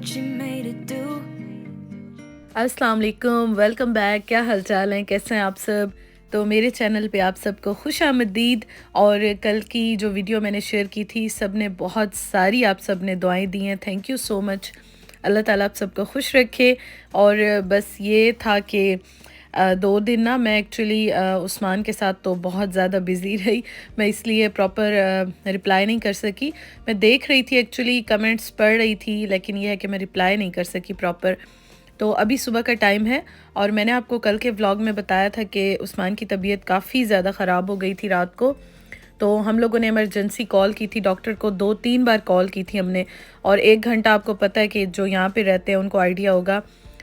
what you made it do. अस्सलाम वालेकुम, welcome back. क्या हालचाल हैं, कैसे हैं आप सब? तो मेरे चैनल पे आप सबको खुश आमदीद। और कल की जो वीडियो मैंने शेयर की थी, सब ने बहुत सारी आप सब ने दुआएं दी हैं, थैंक यू सो मच। अल्लाह ताला आप सबको खुश रखे। और बस ये था कि 2 दिन ना मैं एक्चुअली उस्मान के साथ तो बहुत ज़्यादा बिज़ी रही। मैं इसलिए प्रॉपर रिप्लाई नहीं कर सकी। मैं देख रही थी, एक्चुअली कमेंट्स पढ़ रही थी, लेकिन यह है कि मैं रिप्लाई नहीं कर सकी प्रॉपर। तो अभी सुबह का टाइम है और मैंने आपको कल के व्लॉग में बताया था कि उस्मान की तबीयत काफ़ी ज़्यादा ख़राब हो गई थी रात को। तो हम लोगों ने इमरजेंसी कॉल की थी डॉक्टर को, 2-3 बार कॉल की थी हमने। और 1 घंटा, आपको पता है कि जो यहाँ पे रहते हैं उनको आइडिया होगा,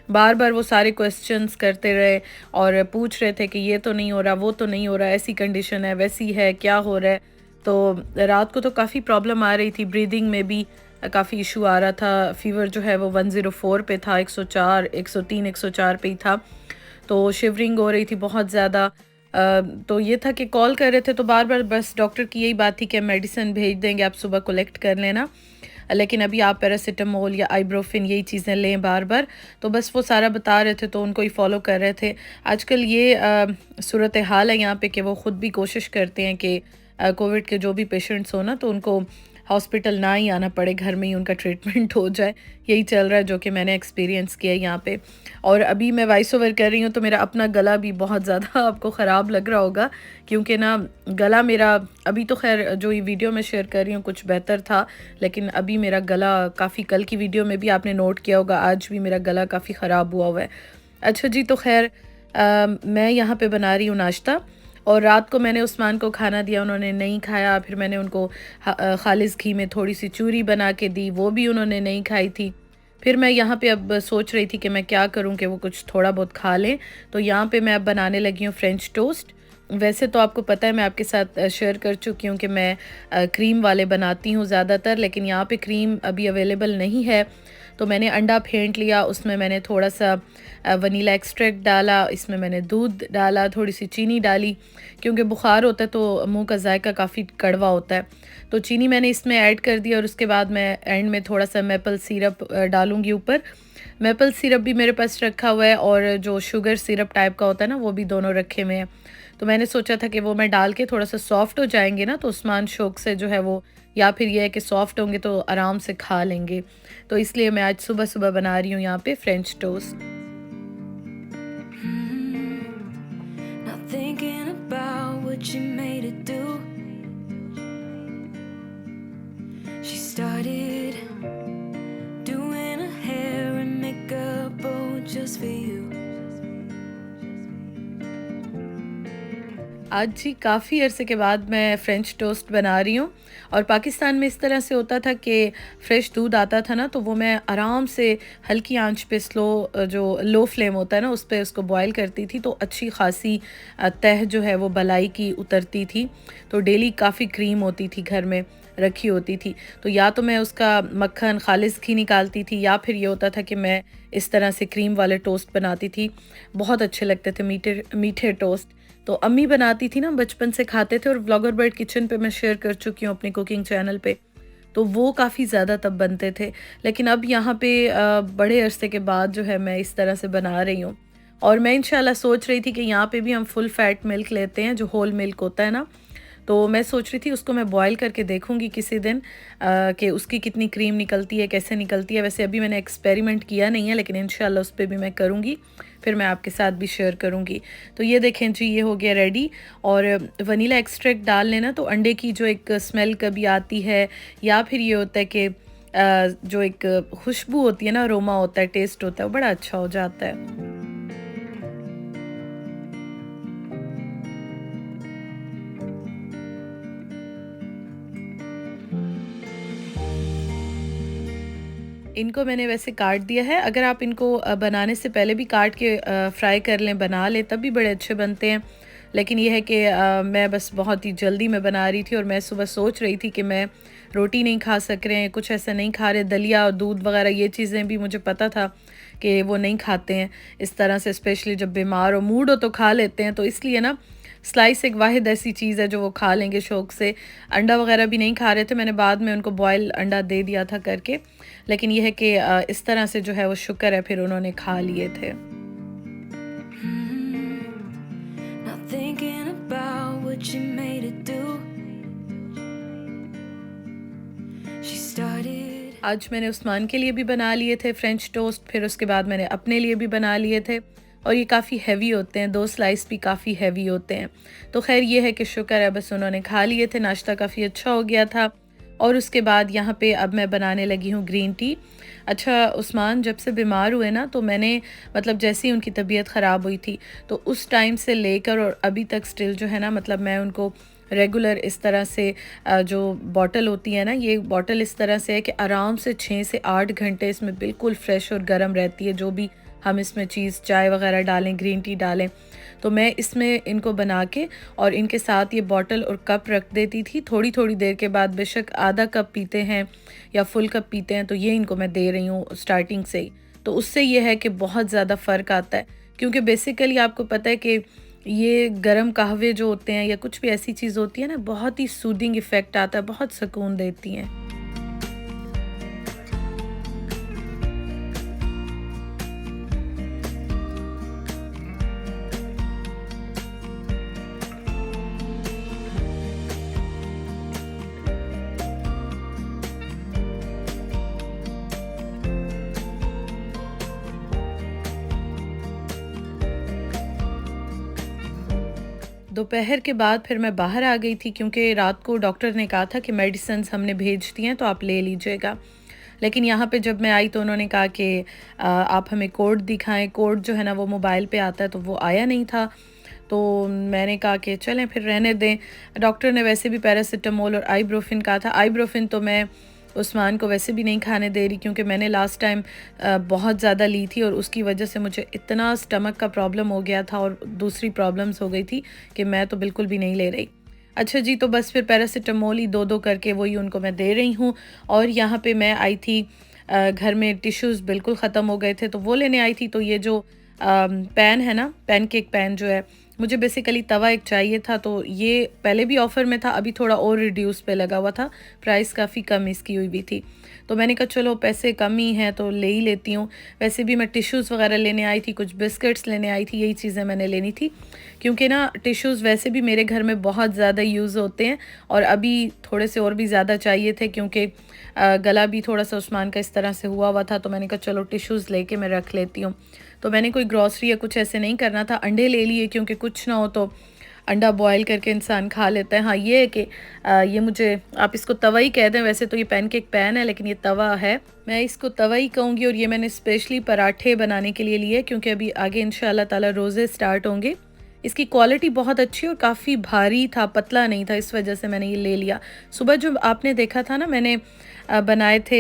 बार बार वो सारे क्वेश्चंस करते रहे और पूछ रहे थे कि ये तो नहीं हो रहा, वो तो नहीं हो रहा, ऐसी कंडीशन है, वैसी है, क्या हो रहा है। तो रात को तो काफ़ी प्रॉब्लम आ रही थी, ब्रीदिंग में भी काफ़ी इशू आ रहा था। फ़ीवर जो है वो 104 पे था, 104, 103, 104 पे ही था। तो शिवरिंग हो रही थी बहुत ज़्यादा। तो ये था कि कॉल कर रहे थे तो बार बार बस डॉक्टर की यही बात थी कि मेडिसिन भेज देंगे, आप सुबह कलेक्ट कर लेना, लेकिन अभी आप पैरासीटामोल या आइब्रोफिन यही चीज़ें लें बार बार। तो बस वो सारा बता रहे थे, तो उनको ही फॉलो कर रहे थे। आजकल ये सूरत हाल है यहाँ पे कि वो ख़ुद भी कोशिश करते हैं कि कोविड के जो भी पेशेंट्स हो ना, तो उनको हॉस्पिटल ना ही आना पड़े, घर में ही उनका ट्रीटमेंट हो जाए। यही चल रहा है, जो कि मैंने एक्सपीरियंस किया है यहाँ पे। और अभी मैं वॉइस ओवर कर रही हूँ तो मेरा अपना गला भी बहुत ज़्यादा आपको ख़राब लग रहा होगा, क्योंकि ना गला मेरा अभी तो खैर जो ये वीडियो मैं शेयर कर रही हूँ कुछ बेहतर था, लेकिन अभी मेरा गला काफ़ी, कल की वीडियो में भी आपने नोट किया होगा, आज भी मेरा गला काफ़ी ख़राब हुआ है। अच्छा जी, तो खैर मैं यहाँ पे बना रही हूँ नाश्ता। और रात को मैंने उस्मान को खाना दिया, उन्होंने नहीं खाया। फिर मैंने उनको खालिस घी में थोड़ी सी चूरी बना के दी, वो भी उन्होंने नहीं खाई थी। फिर मैं यहाँ पे अब सोच रही थी कि मैं क्या करूँ कि वो कुछ थोड़ा बहुत खा लें। तो यहाँ पे मैं अब बनाने लगी हूँ फ्रेंच टोस्ट। वैसे तो आपको पता है, मैं आपके साथ शेयर कर चुकी हूँ कि मैं क्रीम वाले बनाती हूँ ज़्यादातर, लेकिन यहाँ पे क्रीम अभी अवेलेबल नहीं है। तो मैंने अंडा फेंट लिया, उसमें मैंने थोड़ा सा वनीला एक्सट्रैक्ट डाला, इसमें मैंने दूध डाला, थोड़ी सी चीनी डाली, क्योंकि बुखार होता है तो मुंह का जायका काफ़ी कड़वा होता है। तो चीनी मैंने इसमें ऐड कर दिया और उसके बाद मैं एंड में थोड़ा सा मेपल सिरप डालूँगी ऊपर। मेपल सिरप भी मेरे पास रखा हुआ है और जो शुगर सिरप टाइप का होता है ना, वो भी दोनों रखे हुए हैं। तो मैंने सोचा था कि वो मैं डाल के थोड़ा सा सॉफ्ट हो जाएंगे ना, तो उस्मान शौक से जो है वो, या फिर ये है कि सॉफ्ट होंगे तो आराम से खा लेंगे। तो इसलिए मैं आज सुबह सुबह बना रही हूँ यहाँ पे French toast. Not thinking about what you made it do. She started doing her hair and makeup, oh, just for you. आज जी काफ़ी अरसे के बाद मैं फ़्रेंच टोस्ट बना रही हूँ। और पाकिस्तान में इस तरह से होता था कि फ़्रेश दूध आता था ना, तो वो मैं आराम से हल्की आंच पे जो लो फ्लेम होता है ना, उस पे उसको बॉयल करती थी, तो अच्छी खासी तह जो है वो मलाई की उतरती थी। तो डेली काफ़ी क्रीम होती थी घर में रखी होती थी। तो या तो मैं उसका मक्खन खालिस घी निकालती थी, या फिर ये होता था कि मैं इस तरह से क्रीम वाले टोस्ट बनाती थी। बहुत अच्छे लगते थे मीठे मीठे टोस्ट। तो अम्मी बनाती थी ना, बचपन से खाते थे, और व्लॉगर बर्ड किचन पे मैं शेयर कर चुकी हूँ अपनी कुकिंग चैनल पे। तो वो काफ़ी ज़्यादा तब बनते थे, लेकिन अब यहाँ पे बड़े अरसे के बाद जो है मैं इस तरह से बना रही हूँ। और मैं इंशाल्लाह सोच रही थी कि यहाँ पे भी हम फुल फैट मिल्क लेते हैं, जो होल मिल्क होता है ना, तो मैं सोच रही थी उसको मैं बॉयल करके देखूंगी किसी दिन कि उसकी कितनी क्रीम निकलती है, कैसे निकलती है। वैसे अभी मैंने एक्सपेरिमेंट किया नहीं है, लेकिन इंशाल्लाह उस पर भी मैं करूँगी, फिर मैं आपके साथ भी शेयर करूँगी। तो ये देखें जी, ये हो गया रेडी। और वनीला एक्सट्रैक्ट डाल लेना, तो अंडे की जो एक स्मेल कभी आती है, या फिर ये होता है कि जो एक खुशबू होती है ना, अरोमा होता है, टेस्ट होता है, वो बड़ा अच्छा हो जाता है। इनको मैंने वैसे काट दिया है। अगर आप इनको बनाने से पहले भी काट के फ्राई कर लें, बना लें, तब भी बड़े अच्छे बनते हैं। लेकिन ये है कि मैं बस बहुत ही जल्दी में बना रही थी, और मैं सुबह सोच रही थी कि मैं रोटी नहीं खा सक रहे हैं, कुछ ऐसा नहीं खा रहे, दलिया और दूध वगैरह ये चीज़ें भी मुझे पता था कि वो नहीं खाते हैं इस तरह से, स्पेशली जब बीमार हो, मूड हो तो खा लेते हैं। तो इसलिए ना स्लाइस एक वाहिद ऐसी चीज़ है जो वो खा लेंगे शौक़ से। अंडा वग़ैरह भी नहीं खा रहे थे, मैंने बाद में उनको बॉयल अंडा दे दिया था करके, लेकिन ये है कि इस तरह से जो है वो शुक्र है फिर उन्होंने खा लिए थे। Not thinking about what you made it do. She started. आज मैंने उस्मान के लिए भी बना लिए थे फ्रेंच टोस्ट, फिर उसके बाद मैंने अपने लिए भी बना लिए थे, और ये काफ़ी हैवी होते हैं, 2 स्लाइस भी काफ़ी हैवी होते हैं। तो खैर ये है कि शुक्र है बस उन्होंने खा लिए थे, नाश्ता काफ़ी अच्छा हो गया था। और उसके बाद यहाँ पे अब मैं बनाने लगी हूँ ग्रीन टी। अच्छा, उस्मान जब से बीमार हुए ना, तो मैंने मतलब जैसे ही उनकी तबीयत ख़राब हुई थी तो उस टाइम से लेकर और अभी तक स्टिल जो है ना, मतलब मैं उनको रेगुलर इस तरह से जो बॉटल होती है ना, ये बॉटल इस तरह से है कि आराम से 6 से 8 घंटे इसमें बिल्कुल फ़्रेश और गर्म रहती है। जो भी हम इसमें चीज़ चाय वगैरह डालें, ग्रीन टी डालें, तो मैं इसमें इनको बना के और इनके साथ ये बॉटल और कप रख देती थी। थोड़ी थोड़ी देर के बाद बेशक आधा कप पीते हैं या फुल कप पीते हैं, तो ये इनको मैं दे रही हूँ स्टार्टिंग से ही। तो उससे ये है कि बहुत ज़्यादा फ़र्क आता है, क्योंकि बेसिकली आपको पता है कि ये गर्म कहवे जो होते हैं या कुछ भी ऐसी चीज़ होती है ना, बहुत ही सूदिंग इफ़ेक्ट आता है, बहुत सुकून देती हैं। दोपहर के बाद फिर मैं बाहर आ गई थी, क्योंकि रात को डॉक्टर ने कहा था कि मेडिसिन्स हमने भेज दी हैं तो आप ले लीजिएगा। लेकिन यहाँ पे जब मैं आई तो उन्होंने कहा कि आप हमें कोड दिखाएं। कोड जो है ना वो मोबाइल पे आता है, तो वो आया नहीं था। तो मैंने कहा कि चलें फिर रहने दें। डॉक्टर ने वैसे भी पैरासिटामोल और आइब्रोफिन कहा था। आइब्रोफिन तो मैं उस्मान को वैसे भी नहीं खाने दे रही, क्योंकि मैंने लास्ट टाइम बहुत ज़्यादा ली थी और उसकी वजह से मुझे इतना स्टमक का प्रॉब्लम हो गया था और दूसरी प्रॉब्लम्स हो गई थी कि मैं तो बिल्कुल भी नहीं ले रही। अच्छा जी, तो बस फिर पैरासिटामोल ही 2-2 करके वही उनको मैं दे रही हूँ। और यहाँ पे मैं आई थी, घर में टिश्यूज़ बिल्कुल ख़त्म हो गए थे तो वो लेने आई थी। तो ये जो पैन है ना, पैनकेक पैन जो है, मुझे बेसिकली तवा एक चाहिए था। तो ये पहले भी ऑफ़र में था, अभी थोड़ा और रिड्यूस पे लगा हुआ था, प्राइस काफ़ी कम इसकी हुई भी थी। तो मैंने कहा चलो पैसे कम ही हैं तो ले ही लेती हूँ। वैसे भी मैं टिश्यूज़ वगैरह लेने आई थी, कुछ बिस्किट्स लेने आई थी, यही चीज़ें मैंने लेनी थी, क्योंकि ना टिश्यूज़ वैसे भी मेरे घर में बहुत ज़्यादा यूज़ होते हैं और अभी थोड़े से और भी ज़्यादा चाहिए थे, क्योंकि गला भी थोड़ा सा उस्मान का इस तरह से हुआ था। तो मैंने कहा चलो टिश्यूज़ लेके मैं रख लेती हूँ। तो मैंने कोई ग्रॉसरी या कुछ ऐसे नहीं करना था, अंडे ले लिए, क्योंकि कुछ ना हो तो अंडा बॉयल करके इंसान खा लेता है। हाँ, ये है कि ये मुझे, आप इसको तवा ही कह दें, वैसे तो ये पैनकेक पैन है लेकिन ये तवा है, मैं इसको तवा ही कहूँगी। और ये मैंने स्पेशली पराठे बनाने के लिए लिए, क्योंकि अभी आगे इंशाल्लाह ताला रोज़े स्टार्ट होंगे। इसकी क्वालिटी बहुत अच्छी और काफ़ी भारी था, पतला नहीं था, इस वजह से मैंने ये ले लिया। सुबह जो आपने देखा था ना, मैंने बनाए थे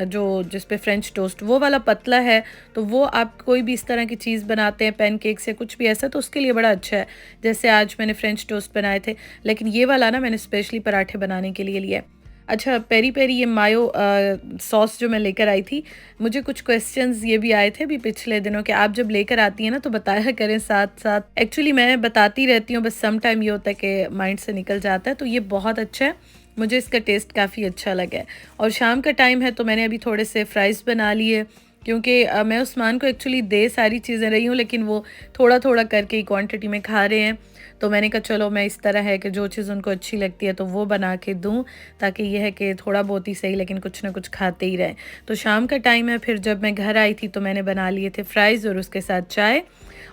जो जिस पे फ्रेंच टोस्ट, वो वाला पतला है। तो वो आप कोई भी इस तरह की चीज़ बनाते हैं, पैनकेक्स या कुछ भी ऐसा, तो उसके लिए बड़ा अच्छा है। जैसे आज मैंने फ्रेंच टोस्ट बनाए थे, लेकिन ये वाला ना मैंने स्पेशली पराठे बनाने के लिए लिया है। अच्छा, पेरी पेरी ये मायो सॉस जो मैं लेकर आई थी, मुझे कुछ क्वेश्चंस ये भी आए थे अभी पिछले दिनों कि आप जब लेकर आती हैं ना तो बताया करें साथ साथ। एक्चुअली मैं बताती रहती हूँ, बस सम टाइम ये होता है कि माइंड से निकल जाता है। तो ये बहुत अच्छा है, मुझे इसका टेस्ट काफ़ी अच्छा लगा है। और शाम का टाइम है तो मैंने अभी थोड़े से फ्राइज़ बना लिए, क्योंकि मैं उस्मान को एक्चुअली दे सारी चीज़ें रही हूँ, लेकिन वो थोड़ा थोड़ा करके ही क्वांटिटी में खा रहे हैं। तो मैंने कहा चलो मैं इस तरह है कि जो चीज़ उनको अच्छी लगती है तो वो बना के दूँ, ताकि ये है कि थोड़ा बहुत ही सही लेकिन कुछ ना कुछ खाते ही रहें। तो शाम का टाइम है, फिर जब मैं घर आई थी तो मैंने बना लिए थे फ्राइज़ और उसके साथ चाय।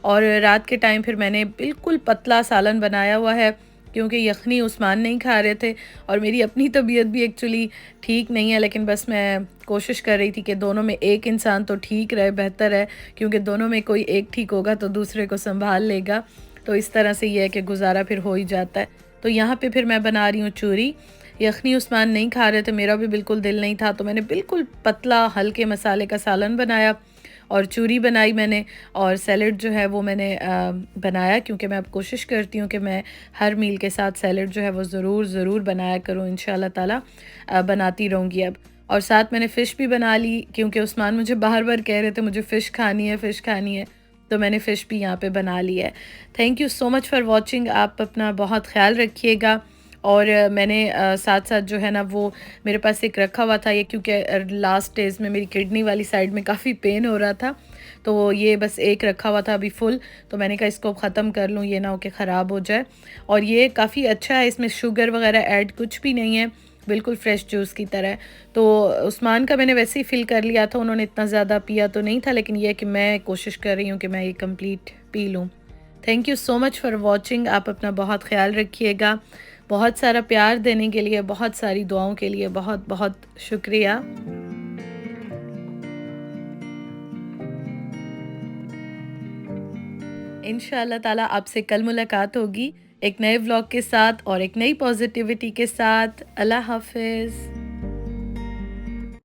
और रात के टाइम फिर मैंने बिल्कुल पतला सालन बनाया हुआ है, क्योंकि यखनी उस्मान नहीं खा रहे थे और मेरी अपनी तबीयत भी एक्चुअली ठीक नहीं है। लेकिन बस मैं कोशिश कर रही थी कि दोनों में एक इंसान तो ठीक रहे, बेहतर है, क्योंकि दोनों में कोई एक ठीक होगा तो दूसरे को संभाल लेगा। तो इस तरह से ये है कि गुजारा फिर हो ही जाता है। तो यहाँ पे फिर मैं बना रही हूँ चूरी। यखनी उस्मान नहीं खा रहे थे, मेरा भी बिल्कुल दिल नहीं था, तो मैंने बिल्कुल पतला हल्के मसाले का सालन बनाया और चूरी बनाई मैंने। और सैलड जो है वो मैंने बनाया, क्योंकि मैं अब कोशिश करती हूँ कि मैं हर मील के साथ सैलड जो है वो ज़रूर बनाया करूँ, इंशाल्लाह ताला बनाती रहूँगी अब। और साथ मैंने फ़िश भी बना ली, क्योंकि उस्मान मुझे बार बार कह रहे थे मुझे फ़िश खानी है, फ़िश खानी है। तो मैंने फ़िश भी यहाँ पे बना ली है। Thank you so much for watching. आप अपना बहुत ख़्याल रखिएगा। और मैंने साथ साथ जो है ना वो मेरे पास एक रखा हुआ था ये, क्योंकि लास्ट डेज़ में मेरी किडनी वाली साइड में काफ़ी पेन हो रहा था, तो ये बस एक रखा हुआ था अभी फुल, तो मैंने कहा इसको ख़त्म कर लूँ, ये ना हो के ख़राब हो जाए। और ये काफ़ी अच्छा है, इसमें शुगर वगैरह ऐड कुछ भी नहीं है, बिल्कुल फ़्रेश जूस की तरह। तो उस्मान का मैंने वैसे ही फ़िल कर लिया था, उन्होंने इतना ज़्यादा पिया तो नहीं था, लेकिन ये है कि मैं कोशिश कर रही हूँ कि मैं ये कंप्लीट पी लूँ। Thank you so much for watching. आप अपना बहुत ख्याल रखिएगा। बहुत सारा प्यार देने के लिए, बहुत सारी दुआओं के लिए बहुत बहुत शुक्रिया। इंशाअल्लाह ताला आपसे कल मुलाकात होगी एक नए व्लॉग के साथ और एक नई पॉजिटिविटी के साथ। अल्लाह हाफ़िज़।